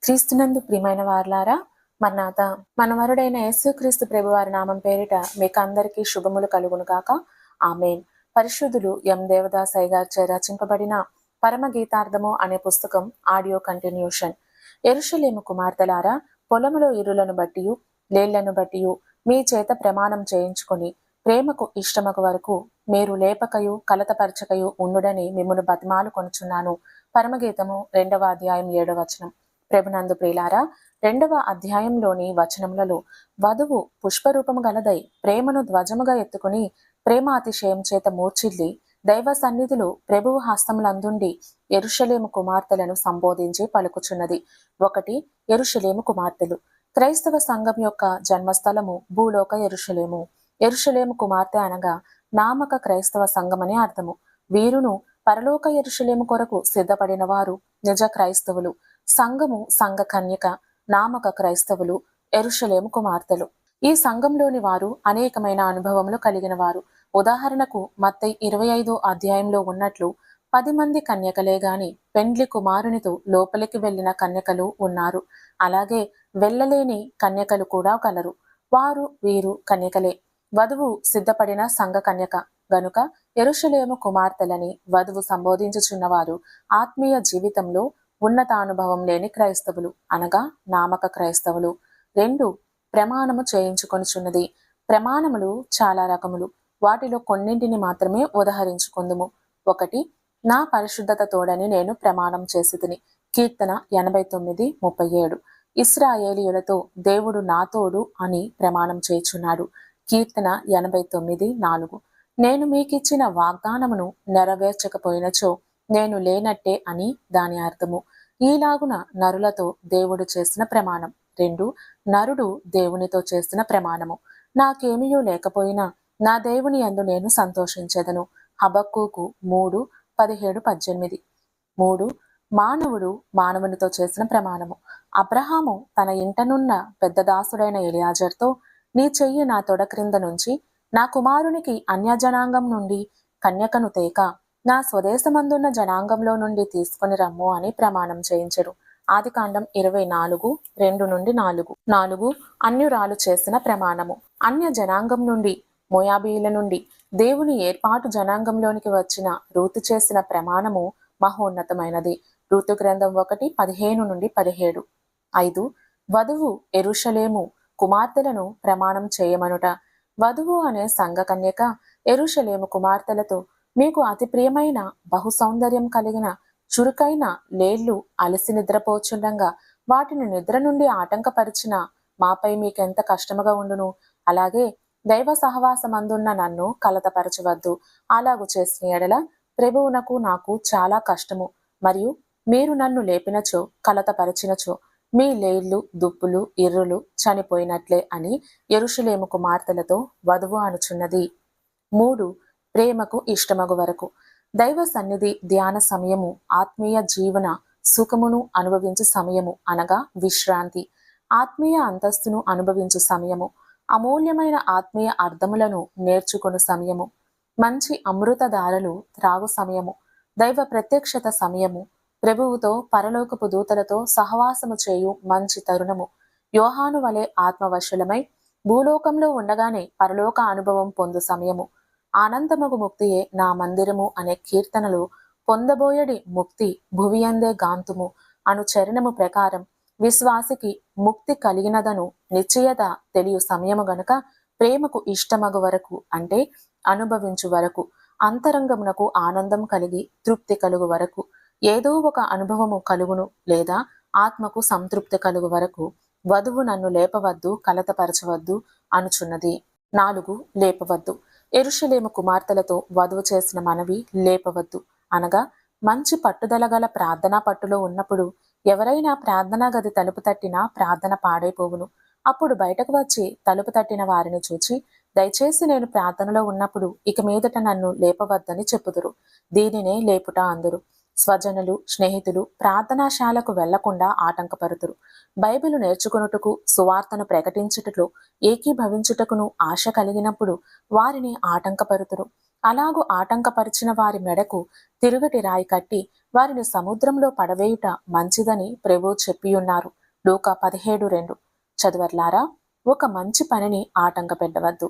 క్రీస్తునందు ప్రియమైన వారలారా, మన్నాత మనవరుడైన యేసుక్రీస్తు ప్రభువారి నామం పేరిట మీకు అందరికీ శుభములు కలుగును గాక. ఆమేన్. పరిశుద్ధులు ఎం దేవదాసయ్య గారిచే రచింపబడిన పరమగీతార్థము అనే పుస్తకం ఆడియో కంటిన్యూషన్. యెరూషలేము కుమార్తెలారా, పొలములో ఇరులను బట్టియు లేళ్లను బట్టియు మీ చేత ప్రమాణం చేయించుకొని ప్రేమకు ఇష్టమగు వరకు మీరు లేపకయు కలతపరచకయు ఉండుడని మిమ్మును బతిమాలు కొనుచున్నాను. పరమగీతము 2వ అధ్యాయం 7వ వచనం. ప్రభునందు ప్రియులారా, 2వ అధ్యాయంలోని వచనములలో వధువు పుష్పరూపము గలదై ప్రేమను ధ్వజముగా ఎత్తుకుని ప్రేమ అతిశయం చేత మూర్చిల్లి దైవ సన్నిధిలో ప్రభువు హస్తములందుండి యెరూషలేము కుమార్తెలను సంబోధించి పలుకుచున్నది. 1. యెరూషలేము కుమార్తెలు. క్రైస్తవ సంఘం యొక్క జన్మస్థలము భూలోక యెరూషలేము. యెరూషలేము కుమార్తె అనగా నామక క్రైస్తవ సంఘమని అర్థము. వీరును పరలోక యెరూషలేము కొరకు సిద్ధపడిన వారు నిజ క్రైస్తవులు. సంఘము సంఘ కన్యక, నామక క్రైస్తవులు, యెరూషలేము కుమార్తెలు. ఈ సంఘంలోని వారు అనేకమైన అనుభవములు కలిగిన వారు. ఉదాహరణకు మత్తయి 25 అధ్యాయంలో ఉన్నట్లు 10 మంది కన్యకలే గాని పెండ్లి కుమారునితో లోపలికి వెళ్లిన కన్యకలు ఉన్నారు. అలాగే వెళ్ళలేని కన్యకలు కూడా కలరు. వీరు కన్యకలే. వధువు సిద్ధపడిన సంఘ కన్యక గనుక యెరూషలేము కుమార్తెలని వధువు సంబోధించుచున్నవారు ఆత్మీయ జీవితంలో ఉన్నతానుభవం లేని క్రైస్తవులు అనగా నామక క్రైస్తవులు. 2. ప్రమాణము చేయించుకొనుచున్నది. ప్రమాణములు చాలా రకములు. వాటిలో కొన్నింటిని మాత్రమే ఉదహరించుకుందుము. 1. నా పరిశుద్ధత తోడని నేను ప్రమాణం చేసితిని. కీర్తన 89:37. ఇశ్రాయేలీయులతో దేవుడు నా తోడు అని ప్రమాణం చేయుచున్నాడు. కీర్తన 89:4. నేను మీకిచ్చిన వాగ్దానమును నెరవేర్చకపోయినచో నేను లేనట్టే అని దాని అర్థము. ఈలాగున నరులతో దేవుడు చేసిన ప్రమాణం. 2. నరుడు దేవునితో చేసిన ప్రమాణము. నాకేమీయూ లేకపోయినా నా దేవుని యందు నేను సంతోషించెదను. హబక్కూకు 3:17-18. 3. మానవుడు మానవునితో చేసిన ప్రమాణము. అబ్రహాము తన ఇంటనున్న పెద్ద దాసుడైన ఎలియాజర్తో, నీ చెయ్యి నా తొడ క్రింద నుంచి నా కుమారునికి అన్యజనాంగం నుండి కన్యకను తేక నా స్వదేశమందున్న జనాంగంలో నుండి తీసుకొని రమ్ము అని ప్రమాణం చేయించరు. ఆదికాండం 24:2-4. 4. అన్యురాలు చేసిన ప్రమాణము. అన్య జనాంగం నుండి, మోయాబీయుల నుండి దేవుని ఏర్పాటు జనాంగంలోనికి వచ్చిన రూతు చేసిన ప్రమాణము మహోన్నతమైనది. రూతు గ్రంథం 1:15-17. 5. వధువు యెరూషలేము కుమార్తెలను ప్రమాణం చేయమనుట. వధువు అనే సంఘ కన్యక యెరూషలేము కుమార్తెలతో, మీకు అతి ప్రియమైన బహు సౌందర్యం కలిగిన చురుకైన లేళ్లు అలసి నిద్రపోచుండగా వాటిని నిద్ర నుండి ఆటంకపరిచిన మాపై మీకెంత కష్టముగా ఉండును. అలాగే దైవ సహవాసమందున్న నన్ను కలతపరచవద్దు. అలాగు చేసిన ఎడల ప్రభువునకు నాకు చాలా కష్టము. మరియు మీరు నన్ను లేపినచో కలతపరిచినచో మీ లేళ్లు దుప్పులు ఇర్రులు చనిపోయినట్లే అని యెరూషలేము కుమార్తెలతో వధువు అనుచున్నది. 3. ప్రేమకు ఇష్టమగు వరకు. దైవ సన్నిధి ధ్యాన సమయము ఆత్మీయ జీవన సుఖమును అనుభవించు సమయము అనగా విశ్రాంతి. ఆత్మీయ అంతస్తును అనుభవించు సమయము. అమూల్యమైన ఆత్మీయ అర్థములను నేర్చుకొను సమయము. మంచి అమృతధారలు త్రాగు సమయము. దైవ ప్రత్యక్షత సమయము. ప్రభువుతో పరలోకపు దూతలతో సహవాసము చేయు మంచి తరుణము. యోహాను వలె ఆత్మవశులమై భూలోకంలో ఉండగానే పరలోక అనుభవం పొందు సమయము. ఆనందమగు ముక్తియే నా మందిరము అనే కీర్తనలో పొందబోయడి ముక్తి భువియందే గాంతుము అను చరణము ప్రకారం విశ్వాసికి ముక్తి కలిగినదను నిశ్చయత తెలియ సమయము గనుక ప్రేమకు ఇష్టమగు వరకు అంటే అనుభవించు వరకు, అంతరంగమునకు ఆనందం కలిగి తృప్తి కలుగు వరకు, ఏదో ఒక అనుభవము కలుగును లేదా ఆత్మకు సంతృప్తి కలుగు వరకు వధువు నన్ను లేపవద్దు కలతపరచవద్దు అనుచున్నది. 4. లేపవద్దు. యెరూషలేము కుమార్తెలతో వధువు చేసిన మనవి లేపవద్దు అనగా మంచి పట్టుదల గల ప్రార్థనా పట్టులో ఉన్నప్పుడు ఎవరైనా ప్రార్థనా గది తలుపు తట్టినా ప్రార్థన పాడైపోవును. అప్పుడు బయటకు వచ్చి తలుపు తట్టిన వారిని చూచి, దయచేసి నేను ప్రార్థనలో ఉన్నప్పుడు ఇక మీదట నన్ను లేపవద్దని చెప్పుదురు. దీనినే లేపుట అందురు. స్వజనులు స్నేహితులు ప్రార్థనాశాలకు వెళ్లకుండా ఆటంకపరుతురు. బైబిలు నేర్చుకొనుటకు సువార్తను ప్రకటించుటలో ఏకీభవించుటకును ఆశ కలిగినప్పుడు వారిని ఆటంకపరుతురు. అలాగు ఆటంకపరిచిన వారి మెడకు తిరుగటి రాయి కట్టి వారిని సముద్రంలో పడవేయుట మంచిదని ప్రభువు చెప్పియున్నారు. లూకా 17:2. చదువర్లారా, ఒక మంచి పనిని ఆటంక పెట్టవద్దు.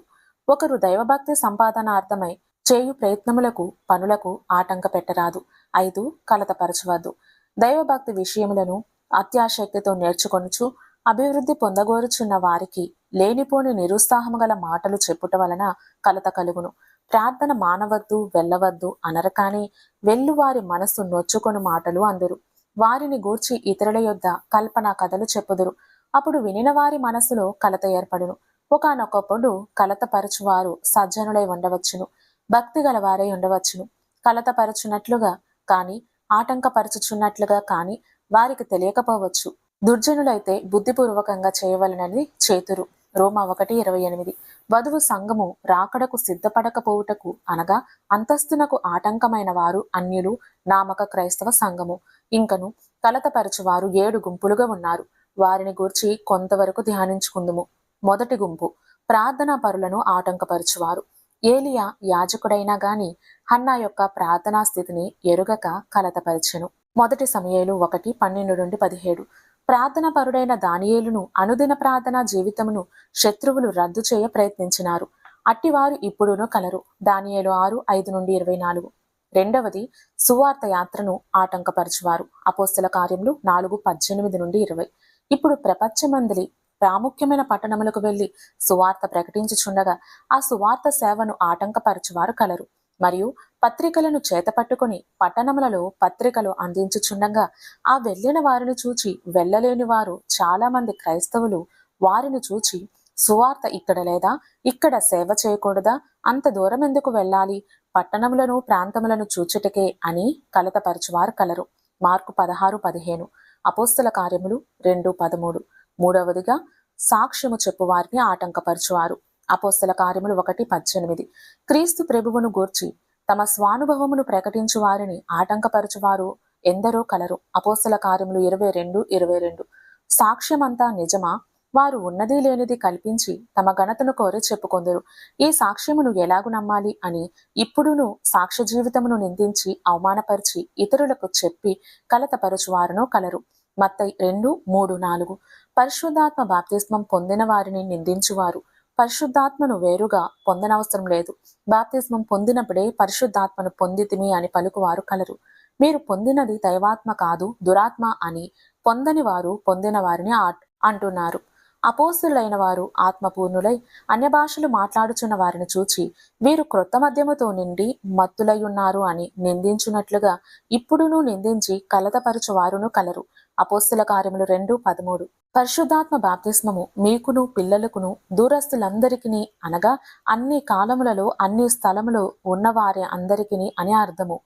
ఒకరు దైవభక్తి సంపాదనార్థమై చేయు ప్రయత్నములకు పనులకు ఆటంక పెట్టరాదు. 5. కలతపరచవద్దు. దైవభక్తి విషయములను అత్యాశక్తితో నేర్చుకొనుచు అభివృద్ధి పొందగోరుచున్న వారికి లేనిపోని నిరుత్సాహము గల మాటలు చెప్పుట వలన కలత కలుగును. ప్రార్థన మానవద్దు, వెళ్ళవద్దు అనరు కాని వెళ్ళు వారి మనస్సు నొచ్చుకొని మాటలు అందురు. వారిని గూర్చి ఇతరుల యొద్ద కల్పనా కథలు చెప్పుదురు. అప్పుడు వినిన వారి మనసులో కలత ఏర్పడును. ఒకానొకప్పుడు కలతపరచువారు సజ్జనులై ఉండవచ్చును, భక్తి గలవారై ఉండవచ్చును. కలతపరచునట్లుగా కాని ఆటంకపరచుచున్నట్లుగా కాని వారికి తెలియకపోవచ్చు. దుర్జనులైతే బుద్ధిపూర్వకంగా చేయవలనని చేతురు. రోమా 1:28. వధువు సంఘము రాకడకు సిద్ధపడకపోవుటకు అనగా అంతస్తునకు ఆటంకమైన వారు అన్యులు, నామక క్రైస్తవ సంఘము. ఇంకను కలతపరచువారు 7 గుంపులుగా ఉన్నారు. వారిని గూర్చి కొంతవరకు ధ్యానించుకుందుము. మొదటి గుంపు ప్రార్థనా పరులను ఆటంకపరచువారు. ఏలియా యాజకుడైనా గాని హన్నా యొక్క ప్రార్థనా స్థితిని ఎరుగక కలతపరిచెను. మొదటి సమూయేలు 1:12-17. ప్రార్థన పరుడైన దానియేలును అనుదిన ప్రార్థనా జీవితమును శత్రువులు రద్దు చేయ ప్రయత్నించినారు. అట్టివారు ఇప్పుడును కలరు. దానియేలు 6:5-24. రెండవది సువార్త యాత్రను ఆటంకపరచువారు. అపోస్తల కార్యములు 4:18-20. ఇప్పుడు ప్రపంచమందలి ప్రాముఖ్యమైన పట్టణములకు వెళ్లి సువార్త ప్రకటించుచుండగా ఆ సువార్త సేవను ఆటంకపరచువారు కలరు. మరియు పత్రికలను చేతపట్టుకుని పట్టణములలో పత్రికలు అందించుచుండగా ఆ వెళ్ళిన వారిని చూచి వెళ్ళలేని వారు చాలా మంది క్రైస్తవులు వారిని చూచి సువార్త ఇక్కడ లేదా, ఇక్కడ సేవ చేయకూడదా, అంత దూరం ఎందుకు వెళ్ళాలి, పట్టణములను ప్రాంతములను చూచుటకే అని కలతపరచువారు కలరు. మార్కు 16:15. అపోస్తల కార్యములు 2:13. మూడవదిగా సాక్ష్యము చెప్పు వారిని ఆటంకపరచువారు. అపోస్తల కార్యములు 1:18. క్రీస్తు ప్రభువును గూర్చి తమ స్వానుభవమును ప్రకటించు వారిని ఆటంకపరచువారు ఎందరో కలరు. అపోస్తల కార్యములు 22:22. సాక్ష్యమంతా నిజమా? వారు ఉన్నది లేనిది కల్పించి తమ ఘనతను కోరి చెప్పుకొందరు. ఈ సాక్ష్యమును ఎలాగు నమ్మాలి అని ఇప్పుడును సాక్ష్య జీవితమును నిందించి అవమానపరిచి ఇతరులకు చెప్పి కలతపరచువారును కలరు. మత్తయి 2:3-4. పరిశుద్ధాత్మ బాప్తిస్మం పొందిన వారిని నిందించువారు పరిశుద్ధాత్మను వేరుగా పొందనవసరం లేదు, బాప్తిస్మం పొందినప్పుడే పరిశుద్ధాత్మను పొందితిమి అని పలుకువారు కలరు. మీరు పొందినది దైవాత్మ కాదు దురాత్మ అని పొందని వారు పొందిన వారిని అంటున్నారు. అపోస్తులైన వారు ఆత్మపూర్ణులై అన్య భాషలు మాట్లాడుచున్న వారిని చూచి వీరు క్రొత్త మద్యముతో నిండి మత్తులై ఉన్నారు అని నిందించున్నట్లుగా ఇప్పుడును నిందించి కలతపరచువారును కలరు. అపోస్తుల కార్యములు 2:13. పరిశుద్ధాత్మ బాప్తిస్మము మీకును పిల్లలకును దూరస్తులందరికీ అనగా అన్ని కాలములలో అన్ని స్థలములో ఉన్నవారి అందరికీ అని అర్థము.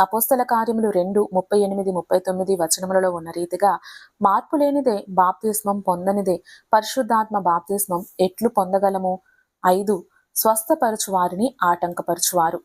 అపోస్తల కార్యములు 2:38-39 వచనములలో ఉన్న రీతిగా మార్పు లేనిదే బాప్తిస్మం పొందనిదే పరిశుద్ధాత్మ బాప్తిస్మం ఎట్లు పొందగలము? 5. స్వస్థపరచు వారిని ఆటంకపరచువారు.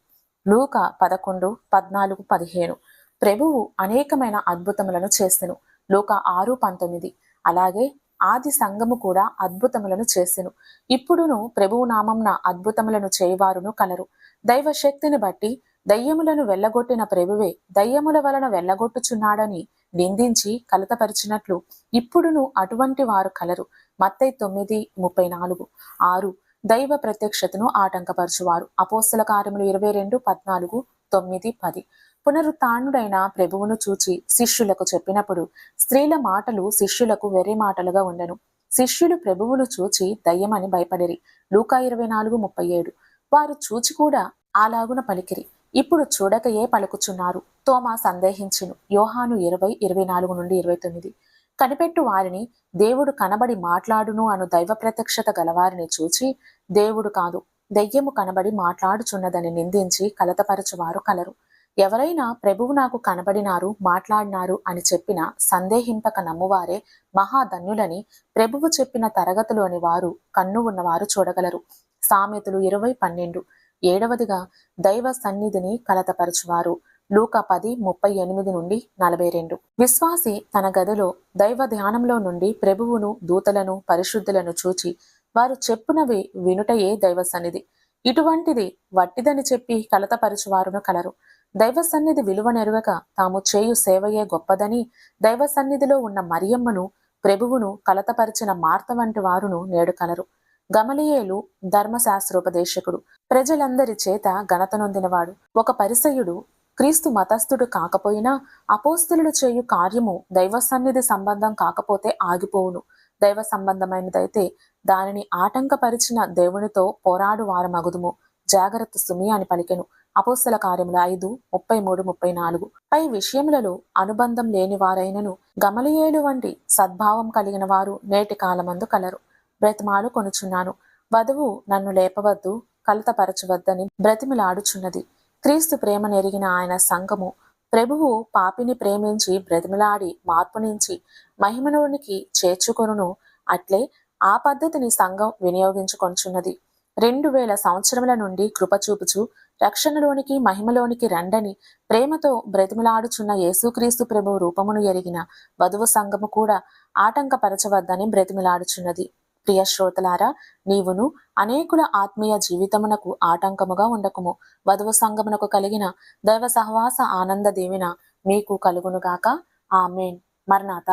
లూకా 11:14-15. ప్రభువు అనేకమైన అద్భుతములను చేసెను. లూకా 6:19. అలాగే ఆది సంఘము కూడా అద్భుతములను చేసెను. ఇప్పుడును ప్రభువు నామంన అద్భుతములను చేయవారును కలరు. దైవ శక్తిని బట్టి దయ్యములను వెళ్ళగొట్టిన ప్రభువే దయ్యముల వలన వెళ్ళగొట్టుచున్నాడని నిందించి కలతపరిచినట్లు ఇప్పుడును అటువంటి వారు కలరు. మత్తయి 9:34. 6. దైవ ప్రత్యక్షతను ఆటంకపరచువారు. అపోస్తల కార్యములు 22:14, 9, 10. పునరుత్థానుడైన ప్రభువును చూచి శిష్యులకు చెప్పినప్పుడు స్త్రీల మాటలు శిష్యులకు వెర్రి మాటలుగా ఉండెను. శిష్యులు ప్రభువును చూచి దయ్యమని భయపడిరి. లూకా 24:37. వారు చూచి కూడా అలాగున పలికిరి. ఇప్పుడు చూడకయే పలుకుచున్నారు. తోమా సందేహించెను. యోహాను 20:24-29. కనిపెట్టు వారిని దేవుడు కనబడి మాట్లాడును అను దైవ ప్రత్యక్షత గలవారిని చూచి దేవుడు కాదు దెయ్యము కనబడి మాట్లాడుచున్నదని నిందించి కలతపరచువారు కలరు. ఎవరైనా ప్రభువు నాకు కనబడినారు మాట్లాడినారు అని చెప్పిన సందేహింపక నమ్మువారే మహాధన్యులని ప్రభువు చెప్పిన తరగతిలోని వారు కన్ను ఉన్నవారు చూడగలరు. సామెతలు 20:12. 7వదిగా దైవ సన్నిధిని కలతపరచువారు. లూకా 10:38-42. విశ్వాసి తన గదిలో దైవ ధ్యానంలో నుండి ప్రభువును దూతలను పరిశుద్ధులను చూచి వారు చెప్పునవి వినుటయే దైవ సన్నిధి. ఇటువంటిది వట్టిదని చెప్పి కలతపరచువారును కలరు. దైవ సన్నిధి విలువనెరుగక తాము చేయు సేవయే గొప్పదని దైవ సన్నిధిలో ఉన్న మరియమ్మను ప్రభువును కలతపరిచిన మార్త వంటి వారును నేడు కలరు. గమలియేలు ధర్మశాస్త్రోపదేశకుడు, ప్రజలందరి చేత ఘనత నొందినవాడు. ఒక పరిసయుడు, క్రీస్తు మతస్థుడు కాకపోయినా అపోస్తలులు చేయు కార్యము దైవ సన్నిధి సంబంధం కాకపోతే ఆగిపోవును. దైవ సంబంధమైనదైతే దానిని ఆటంకపరిచిన దేవునితో పోరాడు వారమగుదుము. జాగ్రత్త సుమి అని పలికెను. అపోస్తల కార్యములు 5:33-34. పై విషయములలో అనుబంధం లేని వారైనను గమలియేలు వంటి సద్భావం కలిగిన వారు నేటి కాలమందు కలరు. బ్రతిమాలు కొనుచున్నాను, వధువు నన్ను లేపవద్దు, కలతపరచవద్దని బ్రతిమిలాడుచున్నది. క్రీస్తు ప్రేమ నెరిగిన ఆయన సంఘము ప్రభువు పాపిని ప్రేమించి బ్రతిమిలాడి మార్పునించి మహిమలోనికి చేర్చుకొనును. అట్లే ఆ పద్ధతిని సంఘం వినియోగించుకొంచున్నది. 2000 సంవత్సరముల నుండి కృపచూపుచు రక్షణలోనికి మహిమలోనికి రండని ప్రేమతో బ్రతిమిలాడుచున్న యేసుక్రీస్తు ప్రభు రూపమును ఎరిగిన వధువు సంఘము కూడా ఆటంకపరచవద్దని బ్రతిమిలాడుచున్నది. ప్రియ శ్రోతలారా, నీవును అనేకుల ఆత్మీయ జీవితమునకు ఆటంకముగా ఉండకుము. వధువు సంఘమునకు కలిగిన దైవ సహవాస ఆనంద దీవెన మీకు కలుగునుగాక. ఆమేన్. మర్నాథ.